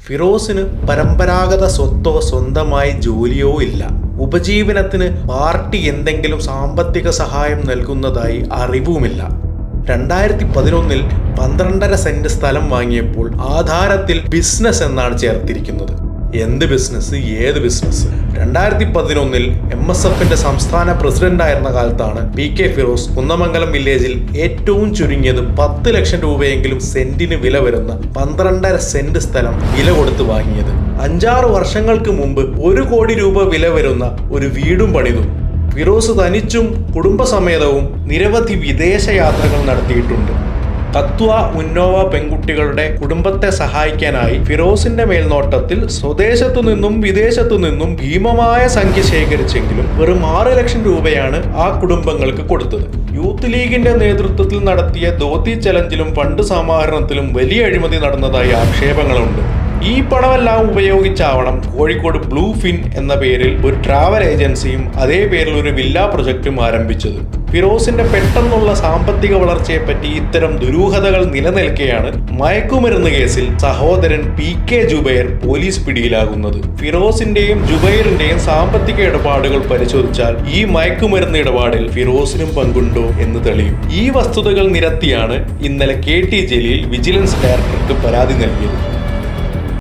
ഫിറോസിന് പരമ്പരാഗത സ്വത്തോ സ്വന്തമായി ജോലിയോ ഇല്ല. ഉപജീവനത്തിന് പാർട്ടി എന്തെങ്കിലും സാമ്പത്തിക സഹായം നൽകുന്നതായി അറിവുമില്ല. 2011 12.5 സെന്റ് സ്ഥലം വാങ്ങിയപ്പോൾ ആധാരത്തിൽ ബിസിനസ് എന്നാണ് ചേർത്തിരിക്കുന്നത്. എന്ത് ബിസിനസ്, ഏത് ബിസിനസ്? 2011 MSFന്റെ സംസ്ഥാന പ്രസിഡന്റായിരുന്ന കാലത്താണ് PK ഫിറോസ് കുന്നമംഗലം വില്ലേജിൽ ഏറ്റവും ചുരുങ്ങിയത് 10 ലക്ഷം രൂപയെങ്കിലും സെന്റിന് വില വരുന്ന 12.5 സെന്റ് സ്ഥലം വില കൊടുത്ത് വാങ്ങിയത്. 5-6 വർഷങ്ങൾക്ക് മുമ്പ് 1 കോടി രൂപ വില വരുന്ന ഒരു വീടും പണിതു. ഫിറോസ് തനിച്ചും കുടുംബസമേതവും നിരവധി വിദേശ യാത്രകൾ നടത്തിയിട്ടുണ്ട്. കത്വ ഉന്നോവ പെൺകുട്ടികളുടെ കുടുംബത്തെ സഹായിക്കാനായി ഫിറോസിന്റെ മേൽനോട്ടത്തിൽ സ്വദേശത്തു നിന്നും വിദേശത്തു നിന്നും ഭീമമായ സംഖ്യ ശേഖരിച്ചെങ്കിലും വെറും 6 ലക്ഷം രൂപയാണ് ആ കുടുംബങ്ങൾക്ക് കൊടുത്തത്. യൂത്ത് ലീഗിന്റെ നേതൃത്വത്തിൽ നടത്തിയ ധോത്തി ചലഞ്ചിലും ഫണ്ട് സമാഹരണത്തിലും വലിയ അഴിമതി നടന്നതായി ആക്ഷേപങ്ങളുണ്ട്. ഈ പണമെല്ലാം ഉപയോഗിച്ചാവണം കോഴിക്കോട് ബ്ലൂ ഫിൻ എന്ന പേരിൽ ഒരു ട്രാവൽ ഏജൻസിയും അതേ പേരിൽ ഒരു വില്ല പ്രൊജക്റ്റും ആരംഭിച്ചത്. ഫിറോസിന്റെ പെട്ടെന്നുള്ള സാമ്പത്തിക വളർച്ചയെപ്പറ്റി ഇത്തരം ദുരൂഹതകൾ നിലനിൽക്കെയാണ് മയക്കുമരുന്ന് കേസിൽ സഹോദരൻ PK ജുബൈർ പോലീസ് പിടിയിലാകുന്നത്. ഫിറോസിന്റെയും ജുബൈറിന്റെയും സാമ്പത്തിക ഇടപാടുകൾ പരിശോധിച്ചാൽ ഈ മയക്കുമരുന്ന് ഇടപാടിൽ ഫിറോസിനും പങ്കുണ്ടോ എന്ന് തെളിയും. ഈ വസ്തുതകൾ നിരത്തിയാണ് ഇന്നലെ KT ജലീൽ വിജിലൻസ് ഡയറക്ടർക്ക് പരാതി നൽകിയത്.